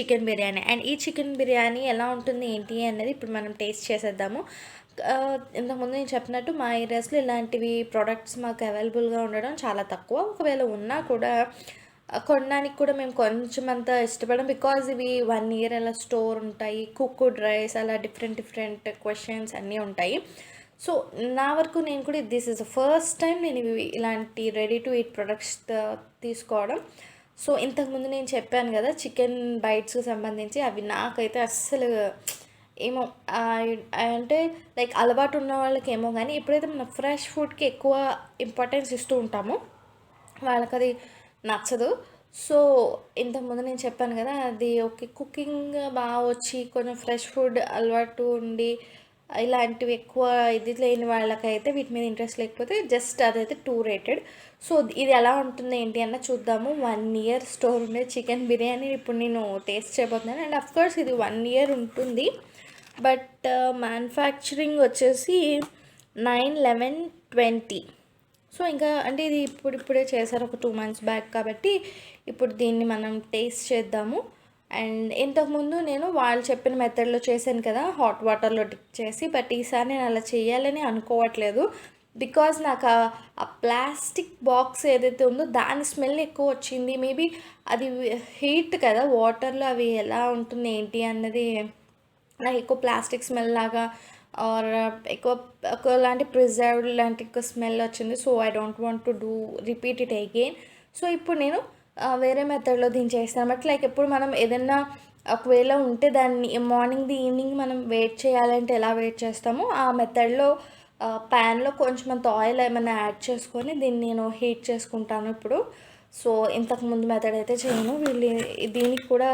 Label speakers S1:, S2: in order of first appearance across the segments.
S1: Chicken biryani. And ఈ chicken biryani ఎలా ఉంటుంది ఏంటి అనేది ఇప్పుడు మనం టేస్ట్ చేసేద్దాము. ఇంతకుముందు నేను చెప్పినట్టు మా ఏరియాస్లో ఇలాంటివి ప్రొడక్ట్స్ మాకు అవైలబుల్గా ఉండడం చాలా తక్కువ. ఒకవేళ ఉన్నా కూడా కొనడానికి కూడా మేము కొంచెం అంత ఇష్టపడం. బికాజ్ ఇవి 1 ఇయర్ అలా స్టోర్ ఉంటాయి. కుక్డ్ రైస్ అలా డిఫరెంట్ డిఫరెంట్ క్వశ్చన్స్ అన్నీ ఉంటాయి. సో నా వరకు నేను కూడా this is the first time నేను ఇవి ఇలాంటి రెడీ టు ఈట్ ప్రొడక్ట్స్ తీసుకోవడం. సో ఇంతకుముందు నేను చెప్పాను కదా చికెన్ బైట్స్కి సంబంధించి, అవి నాకైతే అస్సలు ఏమో అంటే లైక్ అలవాటు ఉన్న వాళ్ళకి ఏమో కానీ, ఎప్పుడైతే మనం ఫ్రెష్ ఫుడ్కి ఎక్కువ ఇంపార్టెన్స్ ఇస్తూ ఉంటామో వాళ్ళకి అది నచ్చదు. సో ఇంతకుముందు నేను చెప్పాను కదా, అది ఓకే కుకింగ్ బాగా వచ్చి కొంచెం ఫ్రెష్ ఫుడ్ అలవాటు ఉండి ఇలాంటివి ఎక్కువ ఇది లేని వాళ్ళకైతే వీటి మీద ఇంట్రెస్ట్ లేకపోతే జస్ట్ అదైతే 2 రేటెడ్. సో ఇది ఎలా ఉంటుంది ఏంటి అన్న చూద్దాము. 1 ఇయర్ స్టోర్ ఉండే చికెన్ బిర్యానీ ఇప్పుడు నేను టేస్ట్ చేయబోతున్నాను. అండ్ అఫ్కోర్స్ ఇది 1 ఇయర్ ఉంటుంది, బట్ మ్యానుఫ్యాక్చరింగ్ వచ్చేసి 9/11/20. సో ఇంకా అంటే ఇది ఇప్పుడే చేశారు, ఒక 2 months బ్యాక్. కాబట్టి ఇప్పుడు దీన్ని మనం టేస్ట్ చేద్దాము. అండ్ ఇంతకుముందు నేను వాళ్ళు చెప్పిన మెథడ్లో చేశాను కదా, హాట్ వాటర్లో డిప్ చేసి. బట్ ఈసారి నేను అలా చేయాలని అనుకోవట్లేదు. బికాజ్ నాకు ఆ ప్లాస్టిక్ బాక్స్ ఏదైతే ఉందో దాని స్మెల్ ఎక్కువ వచ్చింది. మేబీ అది హీట్ కదా వాటర్లో, అవి ఎలా ఉంటుంది ఏంటి అన్నది నాకు ఎక్కువ ప్లాస్టిక్ స్మెల్ లాగా ఆర్ ఎక్కువ లాంటి ప్రిజర్వ్డ్ లాంటి ఎక్కువ స్మెల్ వచ్చింది. So I don't want to do repeat it again. So ఇప్పుడు నేను వేరే మెథడ్లో దీన్ని చేస్తాను. బట్ లైక్ ఎప్పుడు మనం ఏదైనా ఒకవేళ ఉంటే దాన్ని మార్నింగ్ది ఈవినింగ్ మనం వెయిట్ చేయాలంటే ఎలా వెయిట్ చేస్తామో ఆ మెథడ్లో ప్యాన్లో కొంచెం అంత ఆయిల్ ఏమైనా యాడ్ చేసుకొని దీన్ని నేను హీట్ చేసుకుంటాను ఇప్పుడు. సో ఇంతకుముందు మెథడ్ అయితే చేయను. దీనికి కూడా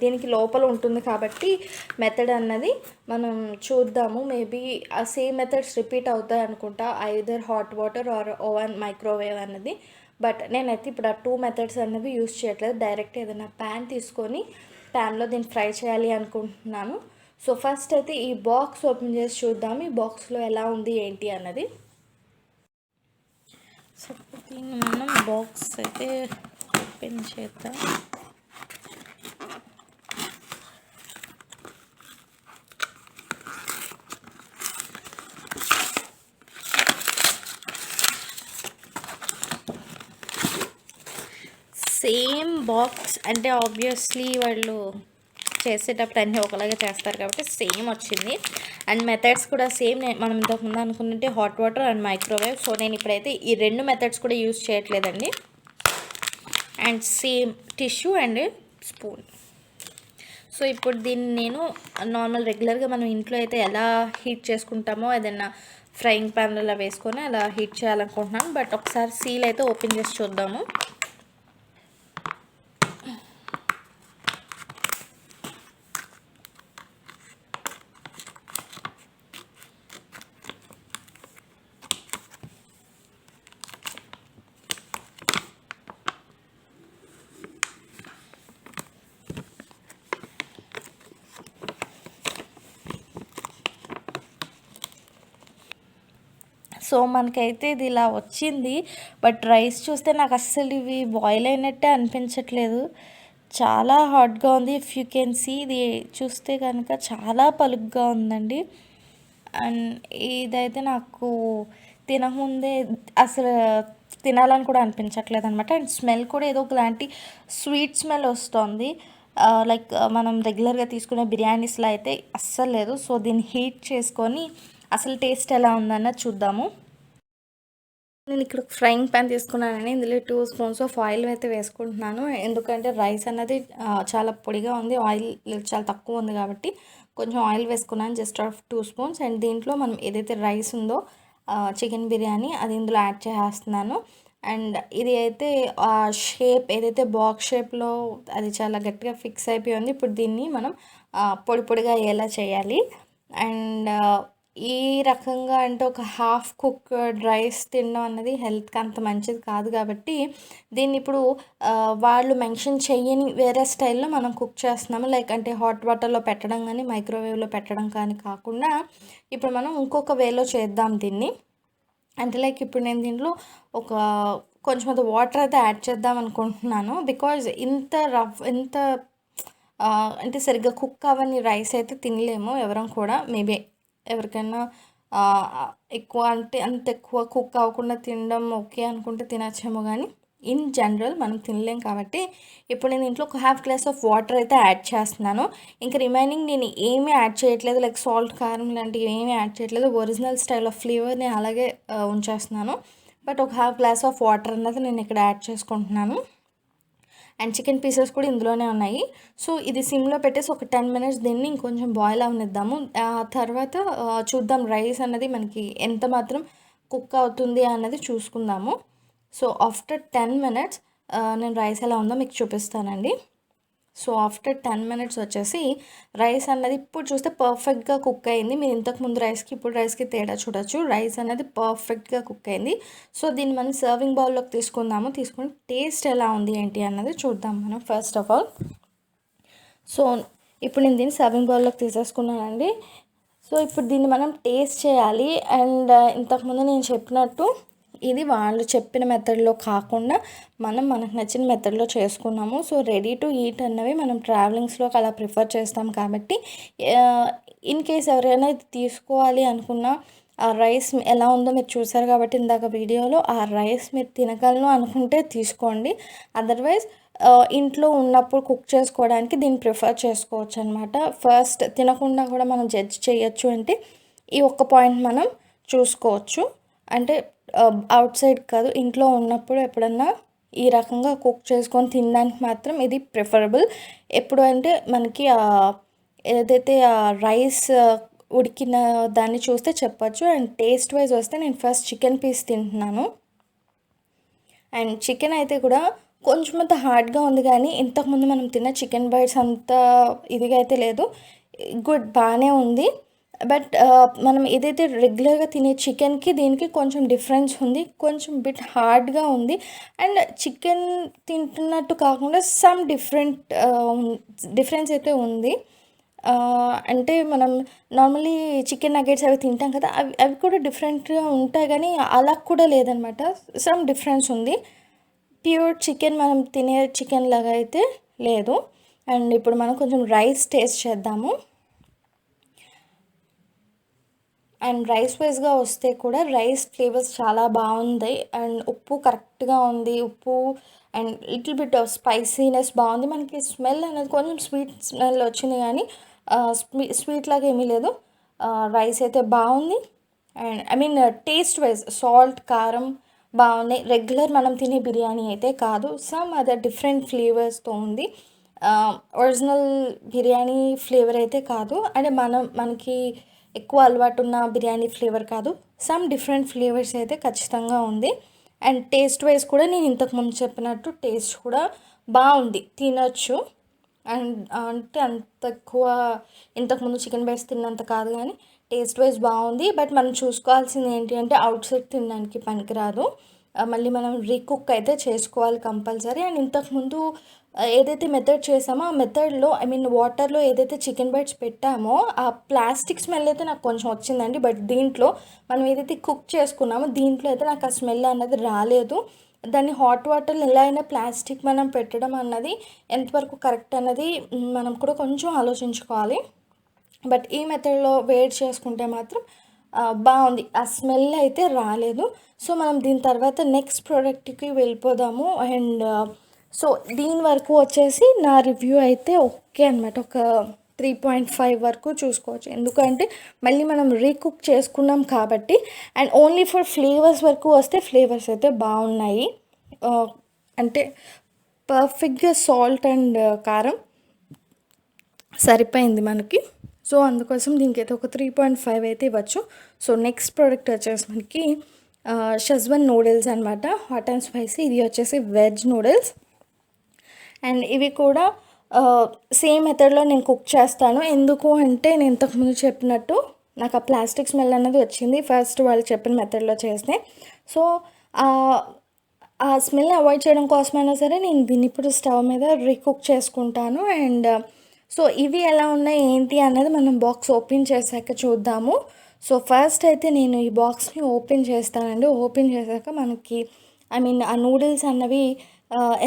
S1: దీనికి లోపల ఉంటుంది కాబట్టి మెథడ్ అన్నది మనం చూద్దాము. మేబీ ఆ సేమ్ మెథడ్స్ రిపీట్ అవుతాయి అనుకుంటా, either hot water or oven microwave అన్నది. బట్ నేనైతే ఇప్పుడు ఆ 2 మెథడ్స్ అనేవి యూస్ చేయట్లేదు. డైరెక్ట్ ఏదైనా ప్యాన్ తీసుకొని ప్యాన్లో దీన్ని ఫ్రై చేయాలి అనుకుంటున్నాను. సో ఫస్ట్ అయితే ఈ బాక్స్ ఓపెన్ చేసి చూద్దాం ఈ బాక్స్లో ఎలా ఉంది ఏంటి అన్నది. సో దీన్ని మనం బాక్స్ అయితే ఓపెన్ చేద్దాం. సేమ్ బాక్స్ అంటే ఆబ్వియస్లీ వాళ్ళు చేసేటప్పుడు అన్నీ ఒకలాగే చేస్తారు కాబట్టి సేమ్ వచ్చింది. అండ్ మెథడ్స్ కూడా సేమ్. మనం ఇంతకుముందు అనుకున్నట్టే hot water and microwave. So నేను ఇప్పుడైతే ఈ 2 మెథడ్స్ కూడా యూజ్ చేయట్లేదండి. And same tissue and spoon. So ఇప్పుడు దీన్ని నేను నార్మల్ రెగ్యులర్గా మనం ఇంట్లో అయితే ఎలా హీట్ చేసుకుంటామో ఏదైనా ఫ్రైయింగ్ ప్యాన్లలో వేసుకొని అలా హీట్ చేయాలనుకుంటున్నాను. బట్ ఒకసారి సీల్ అయితే ఓపెన్ చేసి చూద్దాము. సో మనకైతే ఇది ఇలా వచ్చింది. బట్ రైస్ చూస్తే నాకు అస్సలు ఇవి బాయిల్ అయినట్టే అనిపించట్లేదు. చాలా హాట్గా ఉంది. ఇఫ్ యూ కెన్ సీ, ఇది చూస్తే కనుక చాలా పలుగ్గా ఉందండి. అండ్ ఇదైతే నాకు తినకముందే అసలు తినాలని కూడా అనిపించట్లేదు అనమాట. అండ్ స్మెల్ కూడా ఏదో ఒకలాంటి స్వీట్ స్మెల్ వస్తుంది. లైక్ మనం రెగ్యులర్గా తీసుకునే బిర్యానీస్లో అయితే అస్సలు లేదు. సో దీన్ని హీట్ చేసుకొని అసలు టేస్ట్ ఎలా ఉందన్నది చూద్దాము. నేను ఇక్కడ ఫ్రైయింగ్ ప్యాన్ తీసుకున్నానని ఇందులో 2 స్పూన్స్ ఆఫ్ ఆయిల్ అయితే వేసుకుంటున్నాను. ఎందుకంటే రైస్ అనేది చాలా పొడిగా ఉంది, ఆయిల్ చాలా తక్కువ ఉంది కాబట్టి కొంచెం ఆయిల్ వేసుకున్నాను, జస్ట్ 2 స్పూన్స్. అండ్ దీంట్లో మనం ఏదైతే రైస్ ఉందో చికెన్ బిర్యానీ అది ఇందులో యాడ్ చేసేస్తున్నాను. అండ్ ఇది అయితే షేప్ ఏదైతే బాక్స్ షేప్లో అది చాలా గట్టిగా ఫిక్స్ అయిపోయి ఉంది. ఇప్పుడు దీన్ని మనం పొడి పొడిగా అయ్యేలా చేయాలి. అండ్ ఈ రకంగా అంటే ఒక హాఫ్ కుక్డ్ రైస్ తినడం అన్నది హెల్త్కి అంత మంచిది కాదు కాబట్టి దీన్ని ఇప్పుడు వాళ్ళు మెన్షన్ చెయ్యని వేరే స్టైల్లో మనం కుక్ చేస్తున్నాము. లైక్ అంటే హాట్ వాటర్లో పెట్టడం కానీ మైక్రోవేవ్లో పెట్టడం కానీ కాకుండా ఇప్పుడు మనం ఇంకొక వేలో చేద్దాం దీన్ని. అంటే లైక్ ఇప్పుడు నేను దీంట్లో ఒక కొంచెం వాటర్ అయితే యాడ్ చేద్దాం అనుకుంటున్నాను. బికాజ్ ఇంత అంటే సరిగ్గా కుక్ అవ్వని రైస్ అయితే తినలేము ఎవరం కూడా. మేబీ ఎవరికైనా ఎక్కువ అంటే అంత ఎక్కువ కుక్ అవ్వకుండా తినడం ఓకే అనుకుంటే తినచ్చేమో కానీ ఇన్ జనరల్ మనం తినలేం కాబట్టి ఇప్పుడు నేను ఇంట్లో ఒక హాఫ్ గ్లాస్ ఆఫ్ వాటర్ అయితే యాడ్ చేస్తున్నాను. ఇంకా రిమైనింగ్ నేను ఏమీ యాడ్ చేయట్లేదు, లైక్ సాల్ట్, కారం లాంటివి ఏమీ యాడ్ చేయట్లేదు. ఒరిజినల్ స్టైల్ ఆఫ్ ఫ్లేవర్ని అలాగే ఉంచేస్తున్నాను. బట్ ఒక హాఫ్ గ్లాస్ ఆఫ్ వాటర్ అన్నది నేను ఇక్కడ యాడ్ చేసుకుంటున్నాను. అండ్ చికెన్ పీసెస్ కూడా ఇందులోనే ఉన్నాయి. సో ఇది సిమ్లో పెట్టేసి ఒక 10 మినిట్స్ దీన్ని ఇంకొంచెం బాయిల్ అవనిద్దాము. తర్వాత చూద్దాం రైస్ అన్నది మనకి ఎంత మాత్రం కుక్ అవుతుంది అన్నది చూసుకుందాము. సో ఆఫ్టర్ 10 మినిట్స్ నేను రైస్ ఎలా ఉందో మీకు చూపిస్తానండి. సో ఆఫ్టర్ 10 మినిట్స్ వచ్చేసి రైస్ అన్నది ఇప్పుడు చూస్తే పర్ఫెక్ట్గా కుక్ అయింది. మీరు ఇంతకుముందు రైస్కి ఇప్పుడు రైస్కి తేడా చూడొచ్చు. రైస్ అనేది పర్ఫెక్ట్గా కుక్ అయింది. సో దీన్ని మనం సర్వింగ్ బౌల్లోకి తీసుకుందాము. తీసుకుని టేస్ట్ ఎలా ఉంది ఏంటి అన్నది చూద్దాం మనం ఫస్ట్ ఆఫ్ ఆల్. సో ఇప్పుడు నేను దీన్ని సర్వింగ్ బౌల్లోకి తీసేసుకున్నానండి. సో ఇప్పుడు దీన్ని మనం టేస్ట్ చేయాలి. అండ్ ఇంతకుముందు నేను చెప్పినట్టు ఇది వాళ్ళు చెప్పిన మెథడ్లో కాకుండా మనకు నచ్చిన మెథడ్లో చేసుకున్నాము. సో రెడీ టు ఈట్ అన్నవి మనం ట్రావెలింగ్స్లోకి అలా ప్రిఫర్ చేస్తాం కాబట్టి ఇన్ కేస్ ఎవరైనా ఇది తీసుకోవాలి అనుకున్నా ఆ రైస్ ఎలా ఉందో మీరు చూసారు కాబట్టి ఇందాక వీడియోలో, ఆ రైస్ మీరు తినగలను అనుకుంటే తీసుకోండి. అదర్వైజ్ ఇంట్లో ఉన్నప్పుడు కుక్ చేసుకోవడానికి దీన్ని ప్రిఫర్ చేసుకోవచ్చు అనమాట. ఫస్ట్ తినకుండా కూడా మనం జడ్జ్ చేయొచ్చు అంటే ఈ ఒక్క పాయింట్ మనం చూసుకోవచ్చు. అంటే అవుట్ సైడ్ కాదు, ఇంట్లో ఉన్నప్పుడు ఎప్పుడన్నా ఈ రకంగా కుక్ చేసుకొని తినడానికి మాత్రం ఇది ప్రిఫరబుల్. ఎప్పుడు అంటే మనకి ఏదైతే రైస్ ఉడికిన దాన్ని చూస్తే చెప్పచ్చు. అండ్ టేస్ట్ వైజ్ వస్తే నేను ఫస్ట్ చికెన్ పీస్ తింటున్నాను. అండ్ చికెన్ అయితే కూడా కొంచెం అంత హార్డ్గా ఉంది కానీ ఇంతకుముందు మనం తిన్న చికెన్ బైట్స్ అంత ఇదిగా అయితే లేదు. గుడ్, బాగానే ఉంది. బట్ మనం ఏదైతే రెగ్యులర్గా తినే చికెన్కి దీనికి కొంచెం డిఫరెన్స్ ఉంది. కొంచెం బిట్ హార్డ్గా ఉంది. అండ్ చికెన్ తింటున్నట్టు కాకుండా సమ్ డిఫరెన్స్ అయితే ఉంది. అంటే మనం నార్మల్లీ చికెన్ నగెట్స్ అవి తింటాం కదా, అవి కూడా డిఫరెంట్గా ఉంటాయి కానీ అలా కూడా లేదనమాట. సమ్ డిఫరెన్స్ ఉంది. ప్యూర్ చికెన్ మనం తినే చికెన్ లాగా అయితే లేదు. అండ్ ఇప్పుడు మనం కొంచెం రైస్ టేస్ట్ చేద్దాము. అండ్ రైస్ వైజ్గా వస్తే కూడా రైస్ ఫ్లేవర్స్ చాలా బాగుంది. అండ్ ఉప్పు కరెక్ట్గా ఉంది. ఉప్పు and little bit of spiciness బాగుంది. మనకి స్మెల్ అనేది కొంచెం స్వీట్ స్మెల్ వచ్చింది కానీ స్వీట్ లాగా ఏమీ లేదు. రైస్ అయితే బాగుంది. And I mean taste wise salt, కారం బాగున్నాయి. రెగ్యులర్ మనం తినే బిర్యానీ అయితే కాదు, సమ్ అదర్ డిఫరెంట్ ఫ్లేవర్స్తో ఉంది. ఒరిజినల్ బిర్యానీ ఫ్లేవర్ అయితే కాదు. అంటే మనకి ఎక్కువ అలవాటు ఉన్న బిర్యానీ ఫ్లేవర్ కాదు. సమ్ డిఫరెంట్ ఫ్లేవర్స్ అయితే ఖచ్చితంగా ఉంది. అండ్ టేస్ట్ వైజ్ కూడా నేను ఇంతకుముందు చెప్పినట్టు టేస్ట్ కూడా బాగుంది, తినొచ్చు. అండ్ అంటే అంత ఎక్కువ ఇంతకుముందు చికెన్ బైట్స్ తిన్నంత కాదు కానీ టేస్ట్ వైజ్ బాగుంది. బట్ మనం చూసుకోవాల్సింది ఏంటి అంటే అవుట్ సైడ్ తినడానికి పనికిరాదు. మళ్ళీ మనం రీకుక్ అయితే చేసుకోవాలి కంపల్సరీ. అండ్ ఇంతకుముందు ఏదైతే మెథడ్ చేసామో ఆ మెథడ్లో ఐ మీన్ వాటర్లో ఏదైతే చికెన్ బైట్స్ పెట్టామో ఆ ప్లాస్టిక్ స్మెల్ అయితే నాకు కొంచెం వచ్చిందండి. బట్ దీంట్లో మనం ఏదైతే కుక్ చేసుకున్నామో దీంట్లో అయితే నాకు ఆ స్మెల్ అన్నది రాలేదు. దాన్ని హాట్ వాటర్లో ఎలా అయినా ప్లాస్టిక్ మనం పెట్టడం అన్నది ఎంతవరకు కరెక్ట్ అన్నది మనం కూడా కొంచెం ఆలోచించుకోవాలి. బట్ ఈ మెథడ్లో వేడి చేసుకుంటే మాత్రం బాగుంది, ఆ స్మెల్ అయితే రాలేదు. సో మనం దీని తర్వాత నెక్స్ట్ ప్రోడక్ట్కి వెళ్ళిపోదాము. అండ్ సో దీని వరకు వచ్చేసి నా రివ్యూ అయితే ఓకే అనమాట. ఒక 3.5 వరకు చూసుకోవచ్చు. ఎందుకంటే మళ్ళీ మనం రీకుక్ చేసుకున్నాం కాబట్టి. అండ్ ఓన్లీ ఫర్ ఫ్లేవర్స్ వరకు వస్తే ఫ్లేవర్స్ అయితే బాగున్నాయి. అంటే పర్ఫెక్ట్గా సాల్ట్ అండ్ కారం సరిపోయింది మనకి. సో అందుకోసం దీనికి అయితే ఒక 3.5 అయితే ఇవ్వచ్చు. సో నెక్స్ట్ ప్రోడక్ట్ వచ్చేసి మనకి షెజ్వాన్ నూడిల్స్ అనమాట, హాట్ అండ్ స్పైసీ. ఇది వచ్చేసి వెజ్ నూడిల్స్. అండ్ ఇవి కూడా సేమ్ మెథడ్లో నేను కుక్ చేస్తాను. ఎందుకు అంటే నేను ఇంతకుముందు చెప్పినట్టు నాకు ఆ ప్లాస్టిక్ స్మెల్ అనేది వచ్చింది ఫస్ట్ వాళ్ళు చెప్పిన మెథడ్లో చేస్తే. సో ఆ స్మెల్ అవాయిడ్ చేయడం కోసమైనా సరే నేను దీన్ని ఇప్పుడు స్టవ్ మీద రీకుక్ చేసుకుంటాను. అండ్ సో ఇవి ఎలా ఉన్నాయి ఏంటి అన్నది మనం బాక్స్ ఓపెన్ చేశాక చూద్దాము. సో ఫస్ట్ అయితే నేను ఈ బాక్స్ని ఓపెన్ చేస్తానండి. ఓపెన్ చేశాక మనకి ఐ మీన్ ఆ నూడిల్స్ అన్నవి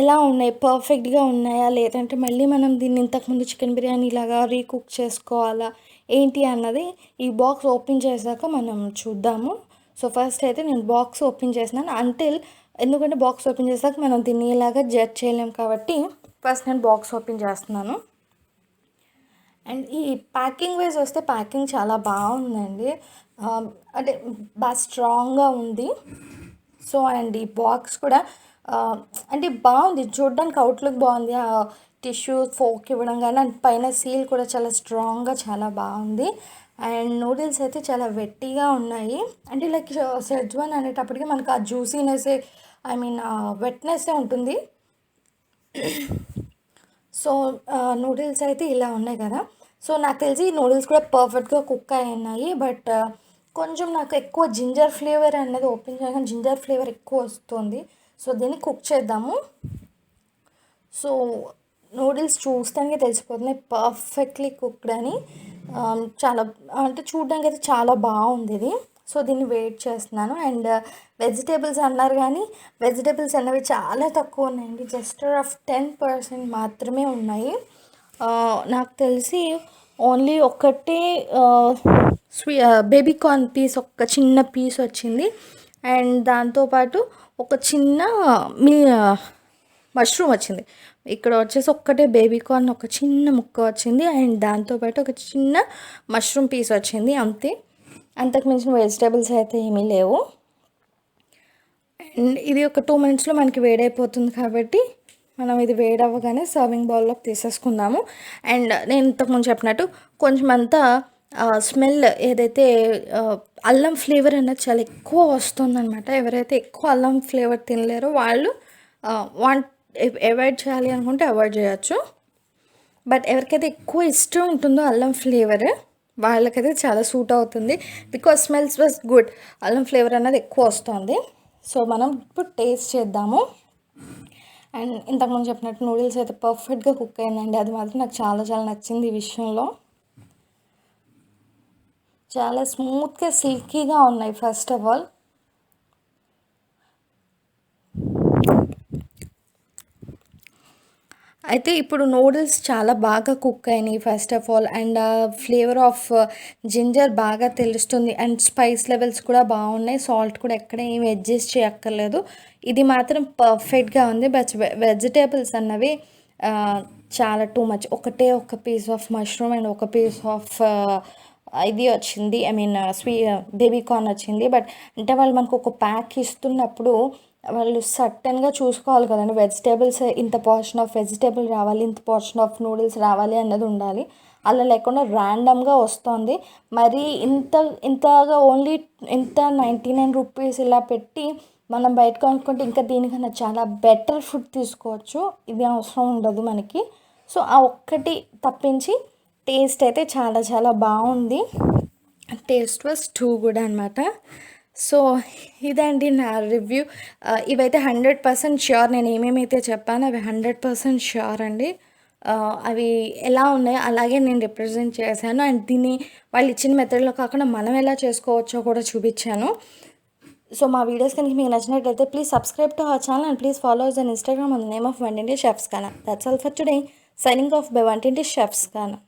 S1: ఎలా ఉన్నాయి, పర్ఫెక్ట్‌గా ఉన్నాయా? లేదంటే మళ్ళీ మనం దీన్ని ఇంతకుముందు చికెన్ బిర్యానీ లాగా రీకుక్ చేసుకోవాలా? ఏంటి అన్నది ఈ బాక్స్ ఓపెన్ చేశాక మనం చూద్దాము. సో, ఫస్ట్ అయితే నేను బాక్స్ ఓపెన్ చేసినాను. ఎందుకంటే బాక్స్ ఓపెన్ చేశాక మనం దీన్ని ఇలాగా జడ్జ్ చేయలేం కాబట్టి ఫస్ట్ నేను బాక్స్ ఓపెన్ చేస్తున్నాను. అండ్ ఈ ప్యాకింగ్ వైజ్ వస్తే ప్యాకింగ్ చాలా బాగుందండి. అంటే బాగా స్ట్రాంగ్గా ఉంది. సో అండ్ ఈ బాక్స్ కూడా అంటే బాగుంది, చూడడానికి అవుట్లుక్ బాగుంది. టిష్యూ ఫోక్ ఇవ్వడం కానీ అండ్ పైన సీల్ కూడా చాలా స్ట్రాంగ్గా చాలా బాగుంది. అండ్ నూడిల్స్ అయితే చాలా వెట్టిగా ఉన్నాయి. అంటే లైక్ సెజ్వాన్ అనేటప్పటికి మనకు ఆ జ్యూసీనెస్, ఐ మీన్ వెట్నెస్సే ఉంటుంది. సో నూడిల్స్ అయితే ఇలా ఉన్నాయి కదా. సో నాకు తెలిసి నూడిల్స్ కూడా పర్ఫెక్ట్గా కుక్ అయి ఉన్నాయి. బట్ కొంచెం నాకు ఎక్కువ జింజర్ ఫ్లేవర్ అనేది ఓపెన్ చేయగానే జింజర్ ఫ్లేవర్ ఎక్కువ వస్తుంది. సో దీన్ని కుక్ చేద్దాము. సో నూడిల్స్ చూస్తానికి తెలిసిపోతున్నాయి పర్ఫెక్ట్లీ కుక్డ్ అని. చాలా అంటే చూడడానికి అయితే చాలా బాగుంది ఇది. సో దీన్ని వెయిట్ చేస్తున్నాను. అండ్ వెజిటేబుల్స్ అన్నారు కానీ వెజిటేబుల్స్ అనేవి చాలా తక్కువ ఉన్నాయండి. జస్ట్ ఆఫ్ 10% మాత్రమే ఉన్నాయి. నాకు తెలిసి ఓన్లీ ఒక్కటే బేబీ కార్న్ పీస్, ఒక చిన్న పీస్ వచ్చింది. అండ్ దాంతోపాటు ఒక చిన్న మీ మష్రూమ్ వచ్చింది. ఇక్కడ వచ్చేసి ఒక్కటే బేబీ కార్న్ ఒక చిన్న ముక్క వచ్చింది. అండ్ దాంతోపాటు ఒక చిన్న మష్రూమ్ పీస్ వచ్చింది, అంతే. అంతకు మించిన వెజిటేబుల్స్ అయితే ఏమీ లేవు. అండ్ ఇది ఒక 2 మినిట్స్లో మనకి వేడైపోతుంది కాబట్టి మనం ఇది వేడవ్వగానే సర్వింగ్ బౌల్లోకి తీసేసుకుందాము. అండ్ నేను ఇంతకుముందు చెప్పినట్టు కొంచెం అంతా స్మెల్ ఏదైతే అల్లం ఫ్లేవర్ అనేది చాలా ఎక్కువ వస్తుందన్నమాట. ఎవరైతే ఎక్కువ అల్లం ఫ్లేవర్ తినలేరో వాళ్ళు అవాయిడ్ చేయాలి అనుకుంటే అవాయిడ్ చేయొచ్చు. బట్ ఎవరికైతే ఎక్కువ ఇష్టం ఉంటుందో అల్లం ఫ్లేవర్ వాళ్ళకైతే చాలా సూట్ అవుతుంది. బికాస్ స్మెల్స్ వాస్ గుడ్, అల్లం ఫ్లేవర్ అనేది ఎక్కువ వస్తుంది. సో మనం ఇప్పుడు టేస్ట్ చేద్దాము. అండ్ ఇంతకుముందు చెప్పినట్టు నూడిల్స్ అయితే పర్ఫెక్ట్గా కుక్ అయిందండి. అది మాత్రం నాకు చాలా చాలా నచ్చింది ఈ విషయంలో. చాలా స్మూత్గా సిల్కీగా ఉన్నాయి ఫస్ట్ ఆఫ్ ఆల్. అయితే ఇప్పుడు నూడిల్స్ చాలా బాగా కుక్ అయినాయి first of all. And flavour of ginger బాగా తెలుస్తుంది. అండ్ స్పైస్ లెవెల్స్ కూడా బాగున్నాయి. సాల్ట్ కూడా ఎక్కడ ఏమి అడ్జస్ట్ చేయక్కర్లేదు. ఇది మాత్రం పర్ఫెక్ట్గా ఉంది. బట్ వెజిటేబుల్స్ అన్నవి చాలా టూ మచ్. ఒక పీస్ ఆఫ్ మష్రూమ్ అండ్ ఒక పీస్ ఆఫ్ ఇది వచ్చింది, ఐ మీన్ బేబీ కార్న్ వచ్చింది. బట్ అంటే వాళ్ళు మనకు ఒక ప్యాక్ ఇస్తున్నప్పుడు వాళ్ళు సర్టన్గా చూసుకోవాలి కదండి. వెజిటేబుల్స్ ఇంత పోర్షన్ ఆఫ్ వెజిటేబుల్ రావాలి, ఇంత పోర్షన్ ఆఫ్ నూడిల్స్ రావాలి అన్నది ఉండాలి. అలా లేకుండా ర్యాండమ్గా వస్తుంది. మరి ఇంతగా ఓన్లీ ఇంత 99 రూపీస్ ఇలా పెట్టి మనం బయట కొనుక్కుంటే ఇంకా దీనికన్నా చాలా బెటర్ ఫుడ్ తీసుకోవచ్చు. ఇది అవసరం ఉండదు మనకి. సో ఆ ఒక్కటి తప్పించి టేస్ట్ అయితే చాలా చాలా బాగుంది. టేస్ట్ వాస్ టూ గుడ్ అనమాట. సో ఇదండి నా రివ్యూ. ఇవైతే 100% ష్యూర్. నేను ఏమేమైతే చెప్పానో అవి 100% ష్యూర్ అండి. అవి ఎలా ఉన్నాయో అలాగే నేను రిప్రజెంట్ చేశాను. అండ్ దీన్ని వాళ్ళు ఇచ్చిన మెథడ్లో కాకుండా మనం ఎలా చేసుకోవచ్చో కూడా చూపించాను. సో మా వీడియోస్ కనుక మీకు నచ్చినట్లయితే please subscribe to our channel and please follow us on Instagram on the name of Vantinty Chefs Khana. That's all for today. Signing off by Vantinty Chefs Khana.